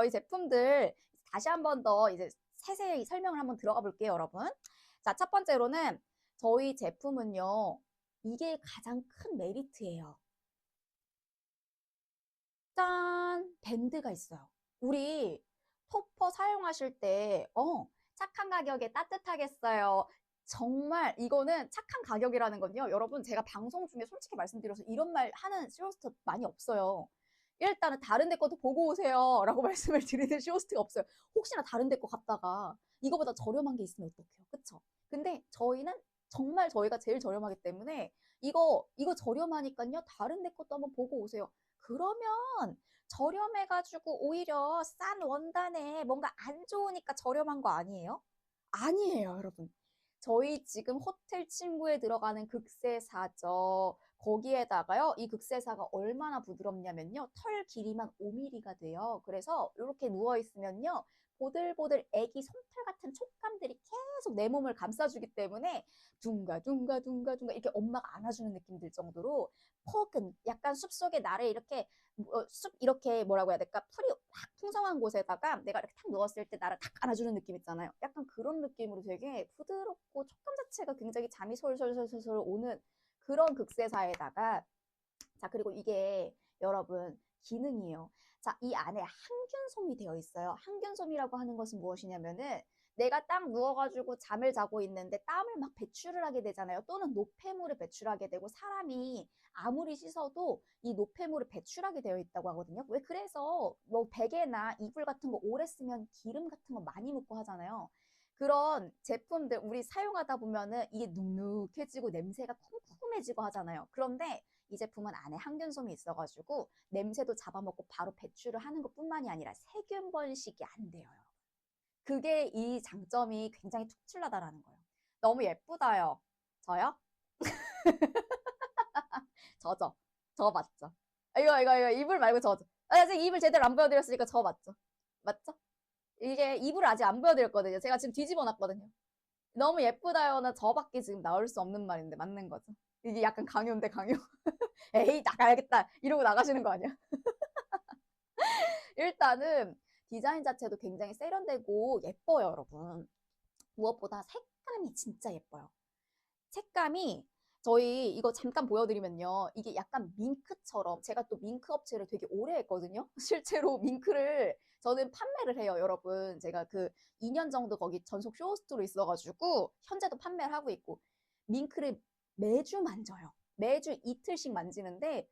저희 제품들 다시 한 번 더 이제 세세히 설명을 한번 들어가 볼게요, 여러분. 자, 첫 번째로는 저희 제품은요, 이게 가장 큰 메리트예요. 짠! 밴드가 있어요. 우리 토퍼 사용하실 때, 착한 가격에 따뜻하겠어요. 정말 이거는 착한 가격이라는 건요. 여러분, 제가 방송 중에 솔직히 말씀드려서 이런 말 하는 쇼호스트 많이 없어요. 일단은 다른 데 것도 보고 오세요. 라고 말씀을 드리는 쇼호스트가 없어요. 혹시나 다른 데 거 갔다가 이거보다 저렴한 게 있으면 어떡해요. 그쵸? 근데 저희는 정말 저희가 제일 저렴하기 때문에 이거 저렴하니까요. 다른 데 것도 한번 보고 오세요. 그러면 저렴해가지고 오히려 싼 원단에 뭔가 안 좋으니까 저렴한 거 아니에요? 아니에요, 여러분. 저희 지금 호텔 침구에 들어가는 극세사죠. 거기에다가요, 이 극세사가 얼마나 부드럽냐면요. 털 길이만 5mm가 돼요. 그래서 이렇게 누워있으면요. 보들보들 애기 솜털 같은 촉감들이 계속 내 몸을 감싸주기 때문에 둥가둥가둥가둥가 이렇게 엄마가 안아주는 느낌 들 정도로 포근, 약간 숲속에 나를 이렇게 숲 이렇게 뭐라고 해야 될까? 풀이 확 풍성한 곳에다가 내가 이렇게 탁 누웠을 때 나를 탁 안아주는 느낌 있잖아요. 약간 그런 느낌으로 되게 부드럽고 촉감 자체가 굉장히 잠이 솔솔솔솔 오는 그런 극세사에다가 자, 그리고 이게 여러분 기능이에요. 자, 이 안에 항균솜이 되어 있어요. 항균솜이라고 하는 것은 무엇이냐면은 내가 딱 누워가지고 잠을 자고 있는데 땀을 막 배출을 하게 되잖아요. 또는 노폐물을 배출하게 되고 사람이 아무리 씻어도 이 노폐물을 배출하게 되어 있다고 하거든요. 왜 그래서 뭐 베개나 이불 같은 거 오래 쓰면 기름 같은 거 많이 묻고 하잖아요. 그런 제품들 우리 사용하다 보면은 이게 눅눅해지고 냄새가 쿰쿰해지고 하잖아요. 그런데 이 제품은 안에 항균솜이 있어가지고 냄새도 잡아먹고 바로 배출을 하는 것뿐만이 아니라 세균 번식이 안 돼요. 그게 이 장점이 굉장히 특출나다라는 거예요. 너무 예쁘다요. 저요? 저죠. 저 맞죠? 이거 이불 말고 저죠. 아직 이불 제대로 안 보여드렸으니까 저 맞죠? 맞죠? 이게 이불을 아직 안 보여드렸거든요. 제가 지금 뒤집어 놨거든요. 너무 예쁘다요는 저밖에 지금 나올 수 없는 말인데 맞는 거죠. 이게 약간 강요인데 강요. 에이 나가야겠다 이러고 나가시는 거 아니야? 일단은 디자인 자체도 굉장히 세련되고 예뻐요, 여러분. 무엇보다 색감이 진짜 예뻐요. 색감이 저희 이거 잠깐 보여드리면요. 이게 약간 밍크처럼 제가 또 밍크 업체를 되게 오래 했거든요. 실제로 밍크를 저는 판매를 해요, 여러분. 제가 그 2년 정도 거기 전속 쇼호스트로 있어가지고 현재도 판매를 하고 있고 밍크를 매주 만져요. 매주 이틀씩 만지는데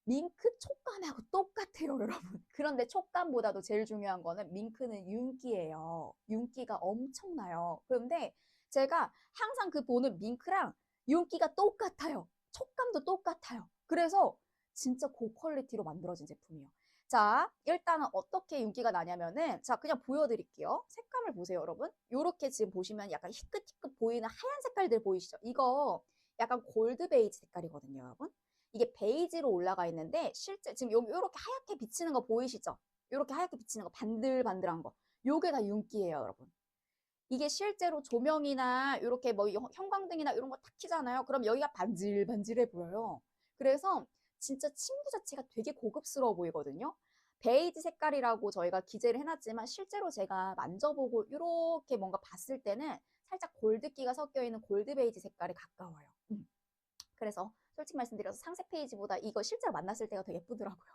밍크 촉감하고 똑같아요, 여러분. 그런데 촉감보다도 제일 중요한 거는 밍크는 윤기예요. 윤기가 엄청나요. 그런데 제가 항상 그 보는 밍크랑 윤기가 똑같아요. 촉감도 똑같아요. 그래서 진짜 고퀄리티로 만들어진 제품이에요. 자, 일단은 어떻게 윤기가 나냐면은, 자, 그냥 보여드릴게요. 색감을 보세요, 여러분. 요렇게 지금 보시면 약간 희끗희끗 보이는 하얀 색깔들 보이시죠? 이거 약간 골드 베이지 색깔이거든요, 여러분. 이게 베이지로 올라가 있는데 실제 지금 여기 이렇게 하얗게 비치는 거 보이시죠? 이렇게 하얗게 비치는 거 반들반들한 거. 요게 다 윤기예요, 여러분. 이게 실제로 조명이나 이렇게 뭐 형광등이나 이런 거 탁 켜잖아요. 그럼 여기가 반질반질해 보여요. 그래서 진짜 침구 자체가 되게 고급스러워 보이거든요. 베이지 색깔이라고 저희가 기재를 해놨지만 실제로 제가 만져보고 이렇게 뭔가 봤을 때는 살짝 골드기가 섞여 있는 골드 베이지 색깔에 가까워요. 그래서 솔직히 말씀드려서 상세 페이지보다 이거 실제로 만났을 때가 더 예쁘더라고요.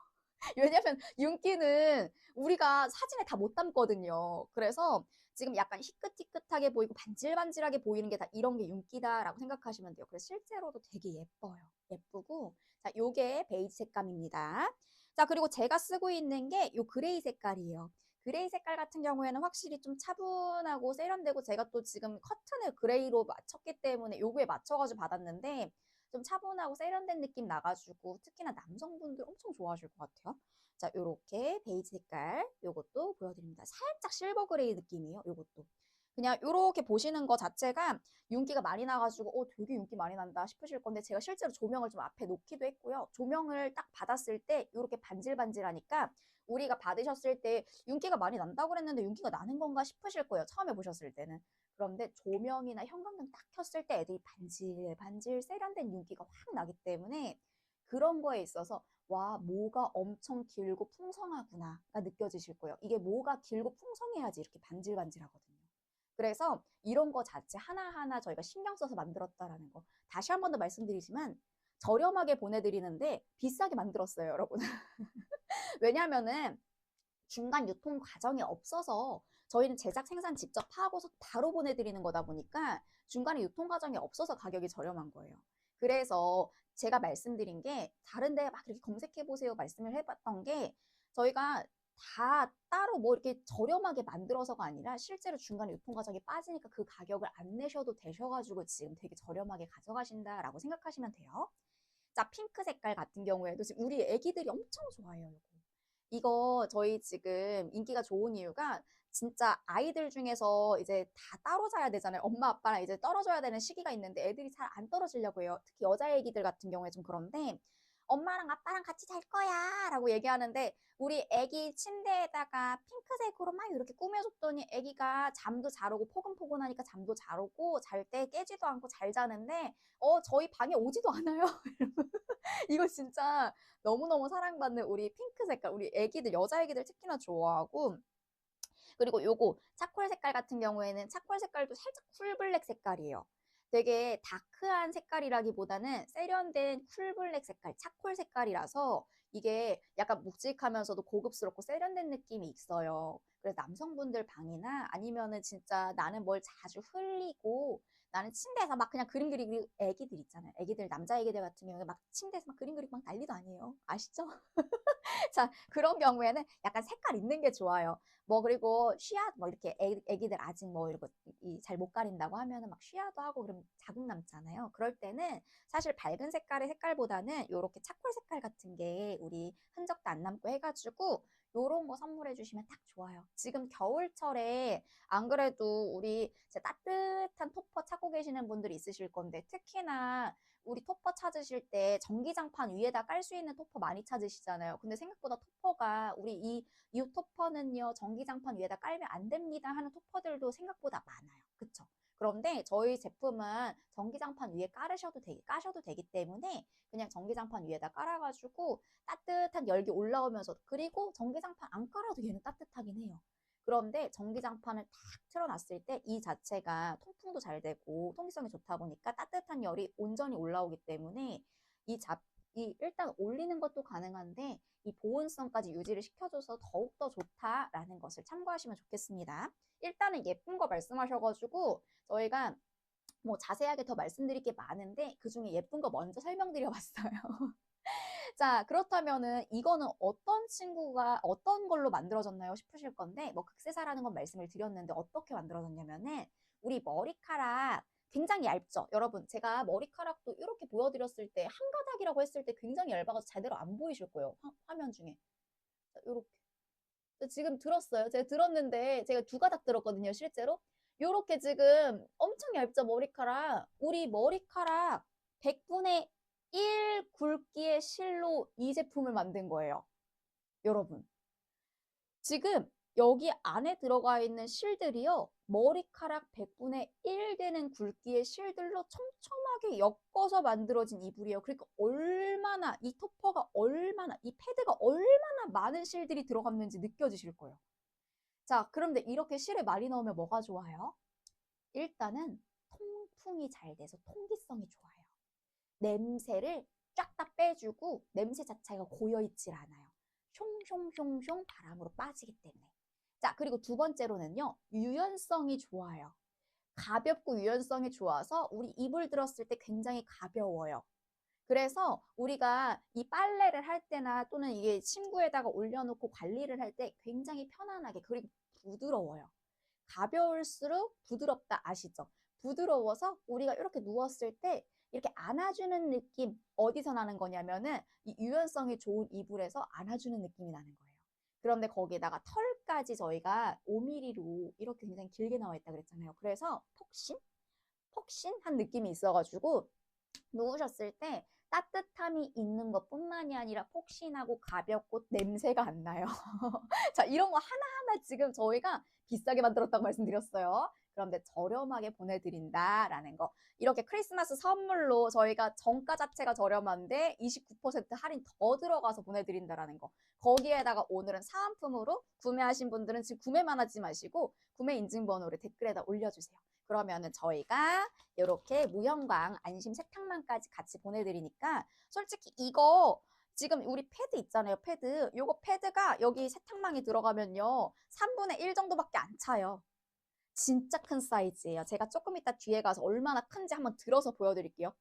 왜냐면 윤기는 우리가 사진에 다 못 담거든요. 그래서 지금 약간 희끗희끗하게 보이고 반질반질하게 보이는 게 다 이런 게 윤기다라고 생각하시면 돼요. 그래서 실제로도 되게 예뻐요. 예쁘고 자, 요게 베이지 색감입니다. 자, 그리고 제가 쓰고 있는 게 요 그레이 색깔이에요. 그레이 색깔 같은 경우에는 확실히 좀 차분하고 세련되고 제가 또 지금 커튼을 그레이로 맞췄기 때문에 요거에 맞춰가지고 받았는데 좀 차분하고 세련된 느낌 나가지고 특히나 남성분들 엄청 좋아하실 것 같아요. 자, 요렇게 베이지 색깔 요것도 보여드립니다. 살짝 실버 그레이 느낌이에요. 요것도. 그냥 요렇게 보시는 거 자체가 윤기가 많이 나가지고 되게 윤기 많이 난다 싶으실 건데 제가 실제로 조명을 좀 앞에 놓기도 했고요. 조명을 딱 받았을 때 요렇게 반질반질하니까 우리가 받으셨을 때 윤기가 많이 난다고 그랬는데 윤기가 나는 건가 싶으실 거예요. 처음에 보셨을 때는. 그런데 조명이나 형광등 딱 켰을 때 애들이 반질반질 세련된 윤기가 확 나기 때문에 그런 거에 있어서 와, 모가 엄청 길고 풍성하구나가 느껴지실 거예요. 이게 모가 길고 풍성해야지 이렇게 반질반질하거든요. 그래서 이런 거 자체 하나하나 저희가 신경 써서 만들었다라는 거. 다시 한 번 더 말씀드리지만 저렴하게 보내드리는데 비싸게 만들었어요, 여러분. 왜냐하면은 중간 유통 과정이 없어서 저희는 제작 생산 직접 하고서 바로 보내드리는 거다 보니까 중간에 유통 과정이 없어서 가격이 저렴한 거예요. 그래서 제가 말씀드린 게 다른 데 막 이렇게 검색해 보세요 말씀을 해봤던 게 저희가 다 따로 뭐 이렇게 저렴하게 만들어서가 아니라 실제로 중간에 유통 과정이 빠지니까 그 가격을 안 내셔도 되셔가지고 지금 되게 저렴하게 가져가신다라고 생각하시면 돼요. 자, 핑크 색깔 같은 경우에도 지금 우리 애기들이 엄청 좋아해요. 이거 저희 지금 인기가 좋은 이유가 진짜 아이들 중에서 이제 다 따로 자야 되잖아요. 엄마 아빠랑 이제 떨어져야 되는 시기가 있는데 애들이 잘 안 떨어지려고 해요. 특히 여자 애기들 같은 경우에 좀 그런데 엄마랑 아빠랑 같이 잘 거야 라고 얘기하는데 우리 애기 침대에다가 핑크색으로 막 이렇게 꾸며줬더니 애기가 잠도 잘 오고 포근포근하니까 잠도 잘 오고 잘 때 깨지도 않고 잘 자는데 저희 방에 오지도 않아요. 이거 진짜 너무너무 사랑받는 우리 핑크 색깔, 우리 애기들, 여자 애기들 특히나 좋아하고, 그리고 요거 차콜 색깔 같은 경우에는 차콜 색깔도 살짝 쿨블랙 색깔이에요. 되게 다크한 색깔이라기보다는 세련된 쿨블랙 색깔, 차콜 색깔이라서 이게 약간 묵직하면서도 고급스럽고 세련된 느낌이 있어요. 그래서 남성분들 방이나 아니면은 진짜 나는 뭘 자주 흘리고 나는 침대에서 막 그냥 그림 그리고 애기들 있잖아요. 애기들, 남자 애기들 같은 경우에 막 침대에서 막 그림 그리고 막 난리도 아니에요. 아시죠? 자, 그런 경우에는 약간 색깔 있는 게 좋아요. 뭐 그리고 쉬야 뭐 이렇게 애기들 아직 뭐 이거 잘 못 가린다고 하면은 막 쉬야도 하고 그럼 자국 남잖아요. 그럴 때는 사실 밝은 색깔의 색깔보다는 요렇게 차콜 색깔 같은 게 우리 흔적도 안 남고 해가지고 요런 거 선물해 주시면 딱 좋아요. 지금 겨울철에 안 그래도 우리 따뜻한 토퍼 찾고 계시는 분들이 있으실 건데 특히나 우리 토퍼 찾으실 때 전기장판 위에다 깔 수 있는 토퍼 많이 찾으시잖아요. 근데 생각보다 토퍼가 우리 이 토퍼는요 전기장판 위에다 깔면 안 됩니다 하는 토퍼들도 생각보다 많아요. 그쵸? 그런데 저희 제품은 전기장판 위에 까셔도 되기 때문에 그냥 전기장판 위에다 깔아가지고 따뜻한 열기 올라오면서 그리고 전기장판 안 깔아도 얘는 따뜻하긴 해요. 그런데 전기장판을 탁 틀어놨을 때 이 자체가 통풍도 잘 되고 통기성이 좋다 보니까 따뜻한 열이 온전히 올라오기 때문에 이 일단 올리는 것도 가능한데 이 보온성까지 유지를 시켜줘서 더욱더 좋다라는 것을 참고하시면 좋겠습니다. 일단은 예쁜 거 말씀하셔가지고 저희가 뭐 자세하게 더 말씀드릴 게 많은데 그중에 예쁜 거 먼저 설명드려 봤어요. 자, 그렇다면은 이거는 어떤 친구가 어떤 걸로 만들어졌나요 싶으실 건데 뭐 극세사라는 건 말씀을 드렸는데 어떻게 만들어졌냐면은 우리 머리카락 굉장히 얇죠. 여러분 제가 머리카락도 이렇게 보여드렸을 때 한 가닥이라고 했을 때 굉장히 얇아서 제대로 안 보이실 거예요. 화면 중에. 자, 요렇게. 지금 들었어요. 제가 들었는데 제가 두 가닥 들었거든요. 실제로. 요렇게 지금 엄청 얇죠. 머리카락. 우리 머리카락 100분의 1 굵기의 실로 이 제품을 만든 거예요. 여러분. 지금 여기 안에 들어가 있는 실들이요. 머리카락 100분의 1 되는 굵기의 실들로 촘촘하게 엮어서 만들어진 이불이에요. 그러니까 얼마나 이 토퍼가 얼마나 이 패드가 얼마나 많은 실들이 들어갔는지 느껴지실 거예요. 자, 그런데 이렇게 실을 많이 넣으면 뭐가 좋아요? 일단은 통풍이 잘 돼서 통기성이 좋아요. 냄새를 쫙 다 빼주고 냄새 자체가 고여있질 않아요. 숑숑숑숑 바람으로 빠지기 때문에. 자, 그리고 두 번째로는요. 유연성이 좋아요. 가볍고 유연성이 좋아서 우리 이불 들었을 때 굉장히 가벼워요. 그래서 우리가 이 빨래를 할 때나 또는 이게 침구에다가 올려놓고 관리를 할 때 굉장히 편안하게 그리고 부드러워요. 가벼울수록 부드럽다 아시죠? 부드러워서 우리가 이렇게 누웠을 때 이렇게 안아주는 느낌 어디서 나는 거냐면은 이 유연성이 좋은 이불에서 안아주는 느낌이 나는 거예요. 그런데 거기에다가 털까지 저희가 5mm로 이렇게 굉장히 길게 나와 있다 그랬잖아요. 그래서 폭신한 느낌이 있어가지고 누우셨을 때 따뜻함이 있는 것뿐만이 아니라 폭신하고 가볍고 냄새가 안 나요. 자, 이런 거 하나하나 지금 저희가 비싸게 만들었다고 말씀드렸어요. 그런데 저렴하게 보내드린다라는 거. 이렇게 크리스마스 선물로 저희가 정가 자체가 저렴한데 29% 할인 더 들어가서 보내드린다라는 거. 거기에다가 오늘은 사은품으로 구매하신 분들은 지금 구매만 하지 마시고 구매 인증번호를 댓글에다 올려주세요. 그러면은 저희가 이렇게 무형광 안심 세탁망까지 같이 보내드리니까 솔직히 이거 지금 우리 패드 있잖아요. 패드. 요거 패드가 여기 세탁망에 들어가면요. 3분의 1 정도밖에 안 차요. 진짜 큰 사이즈예요. 제가 조금 이따 뒤에 가서 얼마나 큰지 한번 들어서 보여드릴게요.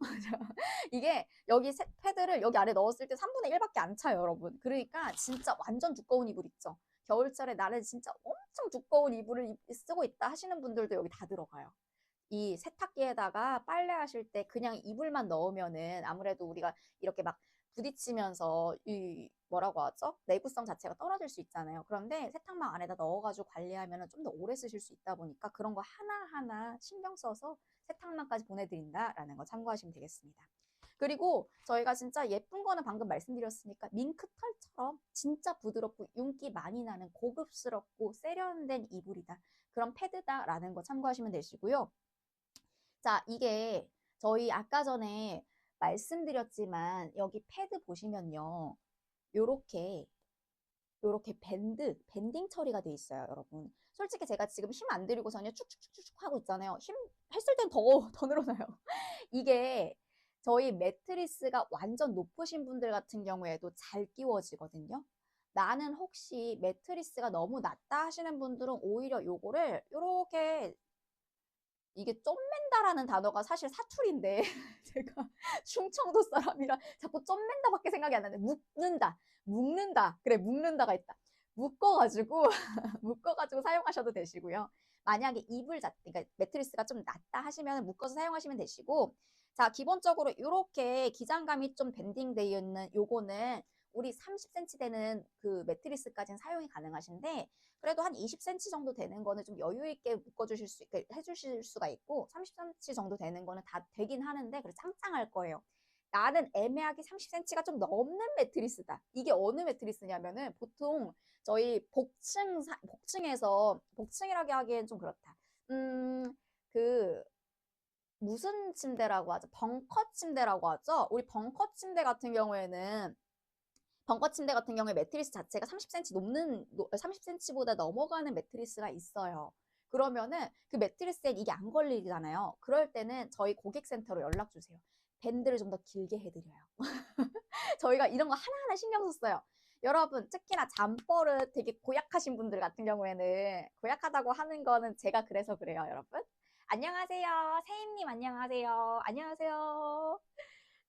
이게 여기 패드를 여기 안에 넣었을 때 3분의 1밖에 안 차요, 여러분. 그러니까 진짜 완전 두꺼운 이불 있죠. 겨울철에 나는 진짜 엄청 두꺼운 이불을 쓰고 있다 하시는 분들도 여기 다 들어가요. 이 세탁기에다가 빨래하실 때 그냥 이불만 넣으면은 아무래도 우리가 이렇게 막 부딪히면서 이 뭐라고 하죠? 내구성 자체가 떨어질 수 있잖아요. 그런데 세탁망 안에다 넣어가지고 관리하면 좀 더 오래 쓰실 수 있다 보니까 그런 거 하나하나 신경 써서 세탁망까지 보내드린다라는 거 참고하시면 되겠습니다. 그리고 저희가 진짜 예쁜 거는 방금 말씀드렸으니까 밍크털처럼 진짜 부드럽고 윤기 많이 나는 고급스럽고 세련된 이불이다. 그런 패드다라는 거 참고하시면 되시고요. 자, 이게 저희 아까 전에 말씀드렸지만 여기 패드 보시면요. 요렇게 밴딩 처리가 돼 있어요, 여러분. 솔직히 제가 지금 힘 안 들이고서는 쭉쭉쭉쭉 하고 있잖아요. 힘 했을 땐 더 늘어나요. 이게 저희 매트리스가 완전 높으신 분들 같은 경우에도 잘 끼워지거든요. 나는 혹시 매트리스가 너무 낮다 하시는 분들은 오히려 요거를 요렇게 이게 쫌맨다라는 단어가 사실 사투리인데 제가 충청도 사람이라 자꾸 쫌맨다밖에 생각이 안 나는데 묶는다 그래 묶는다가 있다 묶어가지고 묶어가지고 사용하셔도 되시고요. 만약에 이불 그러니까 매트리스가 좀 낮다 하시면 묶어서 사용하시면 되시고 자 기본적으로 이렇게 기장감이 좀 밴딩되어 있는 요거는 우리 30cm 되는 그 매트리스까지는 사용이 가능하신데 그래도 한 20cm 정도 되는 거는 좀 여유 있게 묶어주실 수 있게 해주실 수가 있고 30cm 정도 되는 거는 다 되긴 하는데 그래 짱짱할 거예요. 나는 애매하게 30cm가 좀 넘는 매트리스다. 이게 어느 매트리스냐면은 보통 저희 복층에서 복층이라고 하기엔 좀 그렇다. 그 무슨 침대라고 하죠? 벙커 침대라고 하죠. 우리 벙커 침대 같은 경우에는 벙커 침대 같은 경우에 매트리스 자체가 30cm 30cm보다 넘어가는 매트리스가 있어요. 그러면은 그 매트리스에 이게 안 걸리잖아요. 그럴 때는 저희 고객센터로 연락 주세요. 밴드를 좀 더 길게 해드려요. 저희가 이런 거 하나하나 신경 썼어요. 여러분, 특히나 잠버릇 되게 고약하신 분들 같은 경우에는 고약하다고 하는 거는 제가 그래서 그래요, 여러분. 안녕하세요. 세임님 안녕하세요. 안녕하세요.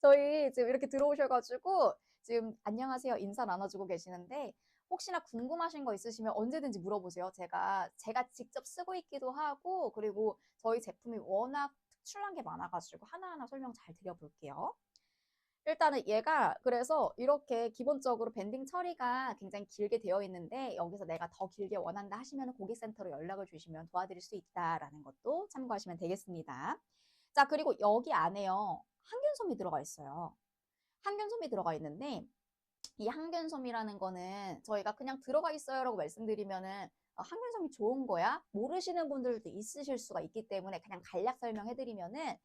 저희 지금 이렇게 들어오셔가지고 지금 안녕하세요 인사 나눠주고 계시는데 혹시나 궁금하신 거 있으시면 언제든지 물어보세요. 제가 직접 쓰고 있기도 하고 그리고 저희 제품이 워낙 특출난 게 많아가지고 하나하나 설명 잘 드려볼게요. 일단은 얘가 그래서 이렇게 기본적으로 밴딩 처리가 굉장히 길게 되어 있는데 여기서 내가 더 길게 원한다 하시면 고객센터로 연락을 주시면 도와드릴 수 있다라는 것도 참고하시면 되겠습니다. 자, 그리고 여기 안에요. 항균솜이 들어가 있어요. 항균솜이 들어가 있는데 이 항균솜이라는 거는 저희가 그냥 들어가 있어요라고 말씀드리면은 항균솜이 좋은 거야? 모르시는 분들도 있으실 수가 있기 때문에 그냥 간략 설명해드리면은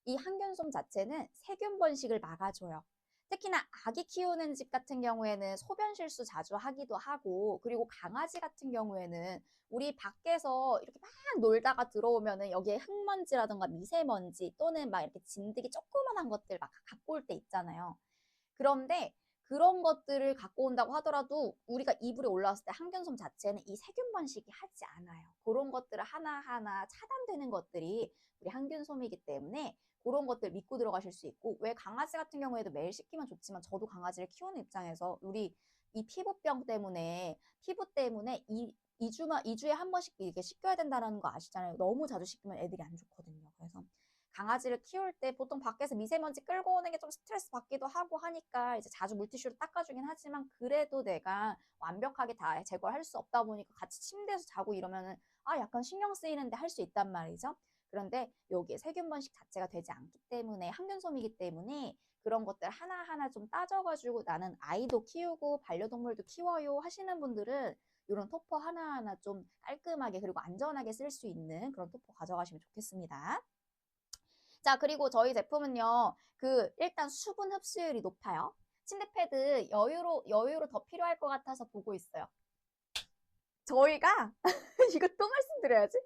이 항균솜 자체는 세균 번식을 막아줘요. 특히나 아기 키우는 집 같은 경우에는 소변 실수 자주 하기도 하고 그리고 강아지 같은 경우에는 우리 밖에서 이렇게 막 놀다가 들어오면은 여기에 흙먼지라든가 미세먼지 또는 막 이렇게 진드기 조그만한 것들 막 갖고 올 때 있잖아요. 그런데 그런 것들을 갖고 온다고 하더라도 우리가 이불에 올라왔을 때 항균솜 자체는 이 세균 번식이 하지 않아요. 그런 것들을 하나하나 차단되는 것들이 우리 항균솜이기 때문에 그런 것들 믿고 들어가실 수 있고 왜 강아지 같은 경우에도 매일 씻기면 좋지만 저도 강아지를 키우는 입장에서 우리 이 피부병 때문에 피부 때문에 2주에 한 번씩 이렇게 씻겨야 된다는 거 아시잖아요. 너무 자주 씻기면 애들이 안 좋거든요. 그래서 강아지를 키울 때 보통 밖에서 미세먼지 끌고 오는 게 좀 스트레스 받기도 하고 하니까 이제 자주 물티슈로 닦아주긴 하지만 그래도 내가 완벽하게 다 제거를 할 수 없다 보니까 같이 침대에서 자고 이러면은 약간 신경 쓰이는데 할 수 있단 말이죠. 그런데 여기에 세균 번식 자체가 되지 않기 때문에 항균솜이기 때문에 그런 것들 하나하나 좀 따져가지고 나는 아이도 키우고 반려동물도 키워요 하시는 분들은 이런 토퍼 하나하나 좀 깔끔하게 그리고 안전하게 쓸 수 있는 그런 토퍼 가져가시면 좋겠습니다. 자, 그리고 저희 제품은요, 일단 수분 흡수율이 높아요. 침대 패드 여유로 더 필요할 것 같아서 보고 있어요. 저희가, 이거 또 말씀드려야지.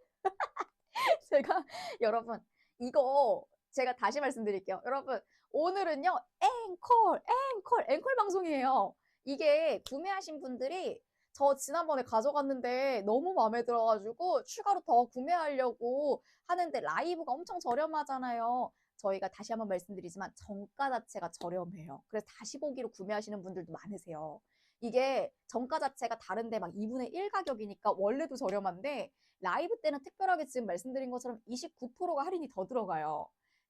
제가, 여러분, 이거 제가 다시 말씀드릴게요. 여러분, 오늘은요, 앵콜 방송이에요. 이게 구매하신 분들이 저 지난번에 가져갔는데 너무 마음에 들어가지고 추가로 더 구매하려고 하는데 라이브가 엄청 저렴하잖아요. 저희가 다시 한번 말씀드리지만 정가 자체가 저렴해요. 그래서 다시 보기로 구매하시는 분들도 많으세요. 이게 정가 자체가 다른데 막 2분의 1 가격이니까 원래도 저렴한데 라이브 때는 특별하게 지금 말씀드린 것처럼 29%가 할인이 더 들어가요.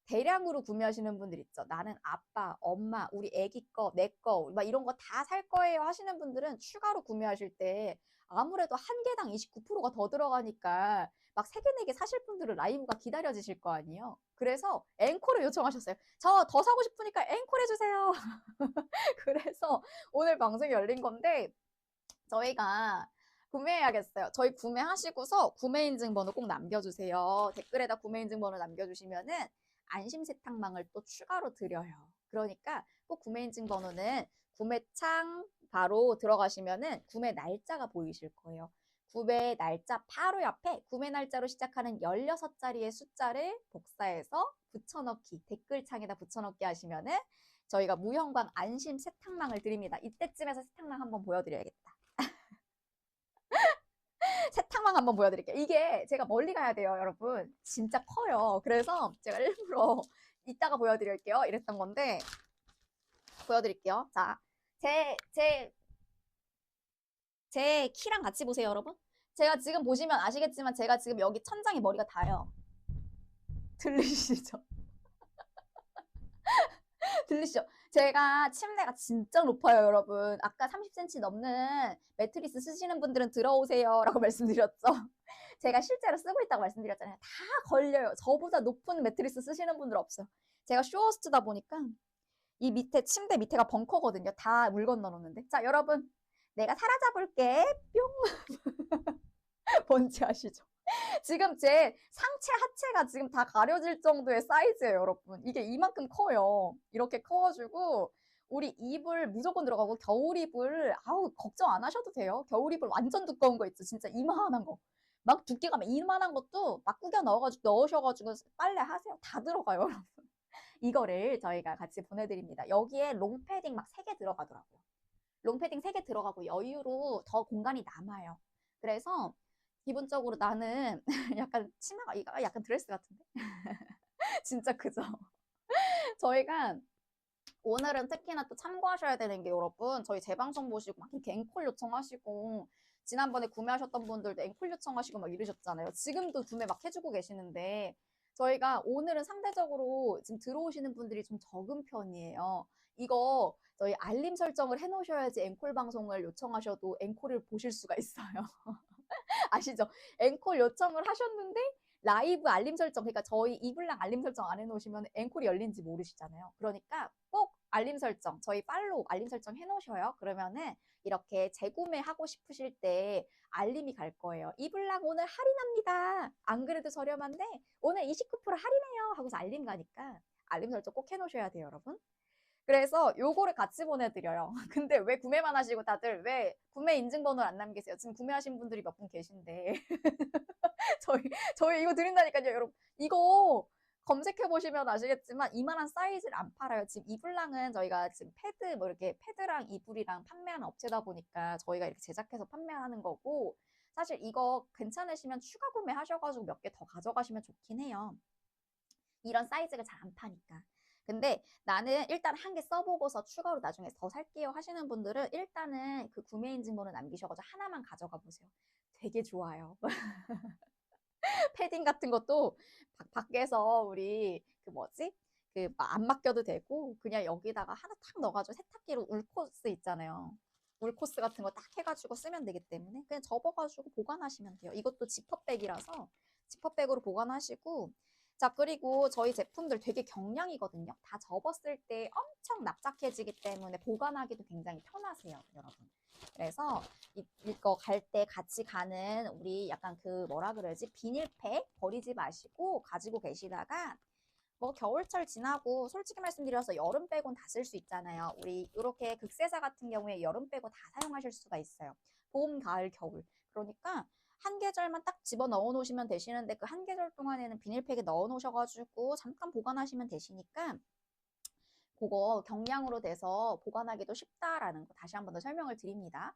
대량으로 구매하시는 분들 있죠. 나는 아빠, 엄마, 우리 애기 거, 내 거, 막 이런 거 다 살 거예요 하시는 분들은 추가로 구매하실 때 아무래도 한 개당 29%가 더 들어가니까 막 3개, 4개 사실 분들은 라이브가 기다려지실 거 아니에요. 그래서 앵콜을 요청하셨어요. 저 더 사고 싶으니까 앵콜 해주세요. 그래서 오늘 방송이 열린 건데 저희가 구매해야겠어요. 저희 구매하시고서 구매인증 번호 꼭 남겨주세요. 댓글에다 구매인증 번호 남겨주시면은 안심 세탁망을 또 추가로 드려요. 그러니까 꼭 구매인증 번호는 구매창 바로 들어가시면은 구매 날짜가 보이실 거예요. 구매 날짜 바로 옆에 구매 날짜로 시작하는 16자리의 숫자를 복사해서 붙여넣기, 댓글창에다 붙여넣기 하시면은 저희가 무형광 안심 세탁망을 드립니다. 이때쯤에서 세탁망 한번 보여드려야겠다. 세탁망 한번 보여드릴게요. 이게 제가 멀리 가야 돼요, 여러분. 진짜 커요. 그래서 제가 일부러 이따가 보여드릴게요. 이랬던 건데 보여드릴게요. 자, 제 키랑 같이 보세요, 여러분. 제가 지금 보시면 아시겠지만 제가 지금 여기 천장에 머리가 닿아요. 들리시죠? 들리시죠? 제가 침대가 진짜 높아요, 여러분. 아까 30cm 넘는 매트리스 쓰시는 분들은 들어오세요 라고 말씀드렸죠. 제가 실제로 쓰고 있다고 말씀드렸잖아요. 다 걸려요. 저보다 높은 매트리스 쓰시는 분들 없어요. 제가 쇼호스트다 보니까 이 밑에 침대 밑에가 벙커거든요. 다 물 건너 놓는데. 자, 여러분. 내가 사라져볼게. 뿅. 뭔지 아시죠? 지금 제 상체 하체가 지금 다 가려질 정도의 사이즈예요, 여러분. 이게 이만큼 커요. 이렇게 커가지고 우리 이불 무조건 들어가고 겨울 이불 아우 걱정 안 하셔도 돼요. 겨울 이불 완전 두꺼운 거 있죠. 진짜 이만한 거. 막 두께가 막 이만한 것도 막 구겨 넣으셔가지고 빨래 하세요. 다 들어가요, 여러분. 이거를 저희가 같이 보내드립니다. 여기에 롱패딩 막 3개 들어가더라고요. 롱패딩 3개 들어가고 여유로 더 공간이 남아요. 그래서 기본적으로 나는 약간 치마가 이거 약간 드레스 같은데? 진짜 그죠? 저희가 오늘은 특히나 또 참고하셔야 되는 게 여러분 저희 재방송 보시고 막 이렇게 앵콜 요청하시고 지난번에 구매하셨던 분들도 앵콜 요청하시고 막 이러셨잖아요. 지금도 구매 막 해주고 계시는데 저희가 오늘은 상대적으로 지금 들어오시는 분들이 좀 적은 편이에요. 이거 저희 알림 설정을 해놓으셔야지 앵콜 방송을 요청하셔도 앵콜을 보실 수가 있어요. 아시죠? 앵콜 요청을 하셨는데 라이브 알림 설정, 그러니까 저희 이블랑 알림 설정 안 해놓으시면 앵콜이 열린지 모르시잖아요. 그러니까 꼭 알림 설정, 저희 팔로우 알림 설정 해놓으셔요. 그러면은 이렇게 재구매하고 싶으실 때 알림이 갈 거예요. 이블랑 오늘 할인합니다. 안 그래도 저렴한데 오늘 29% 할인해요. 하고서 알림 가니까 알림 설정 꼭 해놓으셔야 돼요, 여러분. 그래서 요거를 같이 보내드려요. 근데 왜 구매만 하시고 다들 왜 구매 인증번호를 안 남기세요? 지금 구매하신 분들이 몇 분 계신데. 저희 이거 드린다니까요, 여러분. 이거 검색해보시면 아시겠지만 이만한 사이즈를 안 팔아요. 지금 이불랑은 저희가 지금 패드, 뭐 이렇게 패드랑 이불이랑 판매하는 업체다 보니까 저희가 이렇게 제작해서 판매하는 거고 사실 이거 괜찮으시면 추가 구매하셔가지고 몇 개 더 가져가시면 좋긴 해요. 이런 사이즈가 잘 안 파니까. 근데 나는 일단 한 개 써보고서 추가로 나중에 더 살게요 하시는 분들은 일단은 그 구매 인증번호 남기셔가지고 하나만 가져가 보세요. 되게 좋아요. 패딩 같은 것도 밖에서 우리 그 뭐지? 그 안 맡겨도 되고 그냥 여기다가 하나 탁 넣어가지고 세탁기로 울코스 있잖아요. 울코스 같은 거 딱 해가지고 쓰면 되기 때문에 그냥 접어가지고 보관하시면 돼요. 이것도 지퍼백이라서 지퍼백으로 보관하시고 자 그리고 저희 제품들 되게 경량이거든요. 다 접었을 때 엄청 납작해지기 때문에 보관하기도 굉장히 편하세요, 여러분. 그래서 이거 갈 때 같이 가는 우리 약간 그 뭐라 그러지? 비닐팩 버리지 마시고 가지고 계시다가 뭐 겨울철 지나고 솔직히 말씀드려서 여름 빼곤 다 쓸 수 있잖아요. 우리 이렇게 극세사 같은 경우에 여름 빼고 다 사용하실 수가 있어요. 봄, 가을, 겨울. 그러니까 한 계절만 딱 집어 넣어 놓으시면 되시는데 그 한 계절 동안에는 비닐팩에 넣어 놓으셔가지고 잠깐 보관하시면 되시니까 그거 경량으로 돼서 보관하기도 쉽다라는 거 다시 한 번 더 설명을 드립니다.